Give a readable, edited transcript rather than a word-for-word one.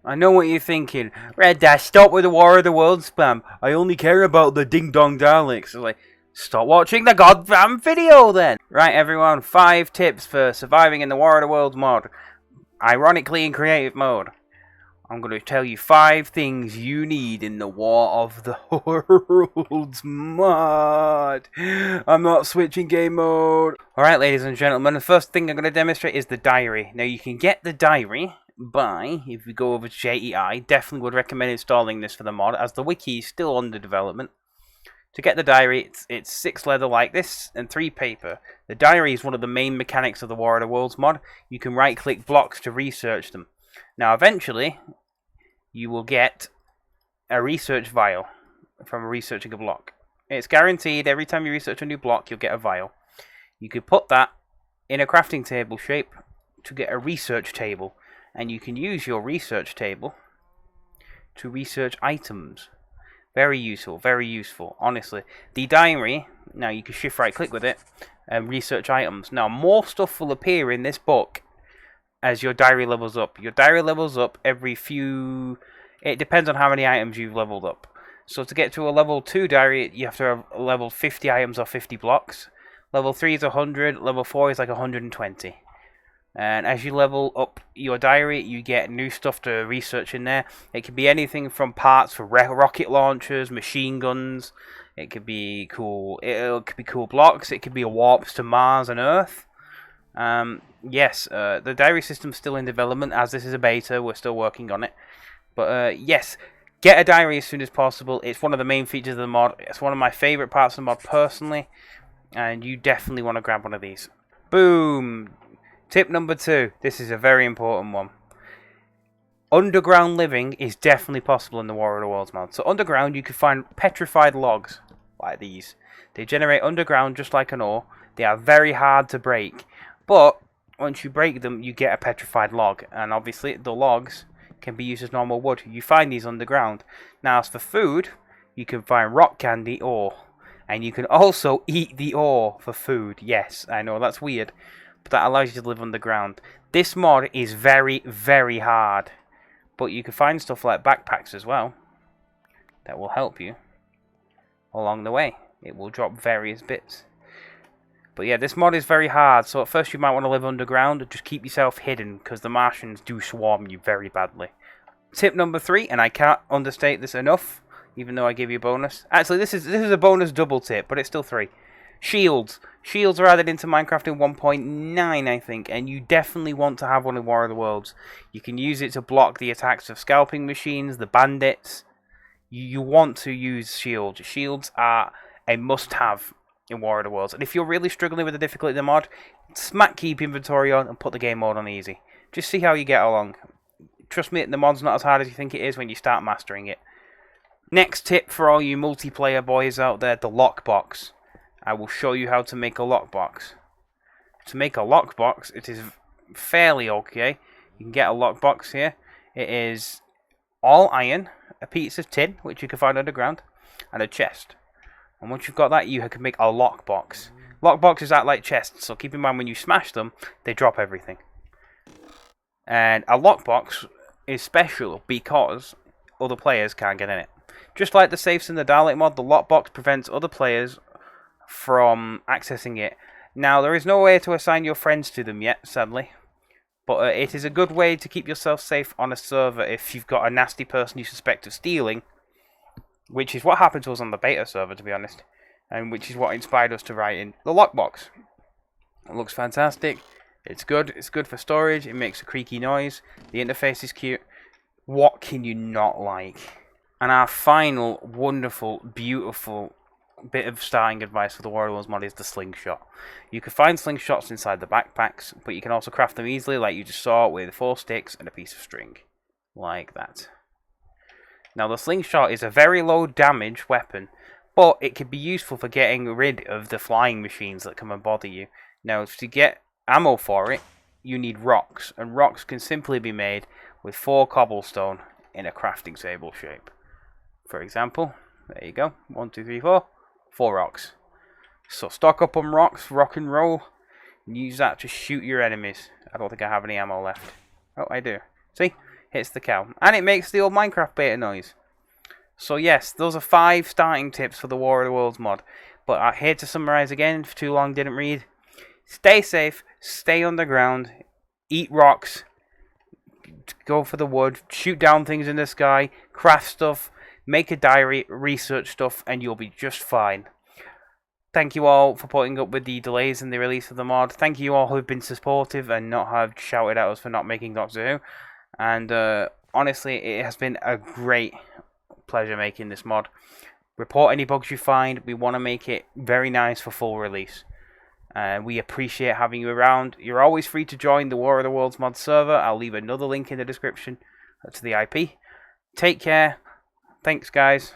I know what you're thinking. Red Dash, stop with the War of the Worlds spam. I only care about the Ding Dong Daleks. It's like, stop watching the goddamn video then. Right, everyone, 5 tips for surviving in the War of the Worlds mod. Ironically in creative mode. I'm going to tell you 5 things you need in the War of the Worlds mod. I'm not switching game mode. Alright, ladies and gentlemen, the first thing I'm going to demonstrate is the diary. Now, you can get the diary by, if we go over to JEI, definitely would recommend installing this for the mod, as the wiki is still under development. To get the diary, it's 6 leather like this, and 3 paper. The diary is one of the main mechanics of the War of the Worlds mod. You can right-click blocks to research them. Now, eventually, you will get a research vial from researching a block. It's guaranteed every time you research a new block, you'll get a vial. You could put that in a crafting table shape to get a research table. And you can use your research table to research items. Very useful, honestly. The diary, now you can shift right click with it and research items. Now, more stuff will appear in this book as your diary levels up. Your diary levels up every few... It depends on how many items you've leveled up. So to get to a level 2 diary, you have to have leveled 50 items or 50 blocks. Level 3 is 100, level 4 is like 120. And as you level up your diary, you get new stuff to research in there. It could be anything from parts for rocket launchers, machine guns. It could be cool. It could be cool blocks. It could be warps to Mars and Earth. Yes, the diary system's still in development, as this is a beta. We're still working on it. But yes, get a diary as soon as possible. It's one of the main features of the mod. It's one of my favorite parts of the mod personally, and you definitely want to grab one of these. Boom. Tip number 2. This is a very important one. Underground living is definitely possible in the War of the Worlds mod. So underground, you can find petrified logs like these. They generate underground just like an ore. They are very hard to break. But once you break them, you get a petrified log. And obviously, the logs can be used as normal wood. You find these underground. Now, as for food, you can find rock candy ore. And you can also eat the ore for food. Yes, I know, that's weird. But that allows you to live underground. This mod is very, very hard. But you can find stuff like backpacks as well that will help you along the way. It will drop various bits. But yeah, this mod is very hard. So at first you might want to live underground. Just keep yourself hidden, because the Martians do swarm you very badly. Tip number 3, and I can't understate this enough, even though I give you a bonus. Actually, this is a bonus double tip, but it's still 3. Shields. Shields are added into Minecraft in 1.9, I think, and you definitely want to have one in War of the Worlds. You can use it to block the attacks of scalping machines, the bandits. You want to use shields. Shields are a must-have in War of the Worlds. And if you're really struggling with the difficulty of the mod, smack keep inventory on and put the game mode on easy. Just see how you get along. Trust me, the mod's not as hard as you think it is when you start mastering it. Next tip for all you multiplayer boys out there, the lockbox. I will show you how to make a lockbox. To make a lockbox, it is fairly okay. You can get a lockbox here. It is all iron, a piece of tin, which you can find underground, and a chest. And once you've got that, you can make a lockbox. Lockboxes act like chests, so keep in mind when you smash them, they drop everything. And a lockbox is special because other players can't get in it. Just like the safes in the Dalek mod, the lockbox prevents other players from accessing it. Now, there is no way to assign your friends to them yet, sadly. But it is a good way to keep yourself safe on a server if you've got a nasty person you suspect of stealing. Which is what happened to us on the beta server, to be honest. And which is what inspired us to write in the lockbox. It looks fantastic. It's good. It's good for storage. It makes a creaky noise. The interface is cute. What can you not like? And our final, wonderful, beautiful bit of starting advice for the War of the Worlds mod is the slingshot. You can find slingshots inside the backpacks, but you can also craft them easily, like you just saw, with 4 sticks and a piece of string. Like that. Now, the slingshot is a very low damage weapon, but it can be useful for getting rid of the flying machines that come and bother you. Now, to get ammo for it, you need rocks, and rocks can simply be made with 4 cobblestone in a crafting table shape. For example, there you go, 1, 2, 3, 4. 4 rocks. So stock up on rocks, rock and roll, and use that to shoot your enemies. I don't think I have any ammo left. Oh, I do. See? hits the cow. And it makes the old Minecraft beta noise. So yes, those are 5 starting tips for the War of the Worlds mod. But I'm here to summarise again, if too long didn't read. Stay safe, stay underground, eat rocks, go for the wood, shoot down things in the sky, craft stuff, make a diary, research stuff, and you'll be just fine. Thank you all for putting up with the delays in the release of the mod. Thank you all who've been supportive and not have shouted at us for not making Doctor Who. And honestly, it has been a great pleasure making this mod. Report any bugs you find. We want to make it very nice for full release. We appreciate having you around. You're always free to join the War of the Worlds mod server. I'll leave another link in the description to the IP. Take care. Thanks, guys.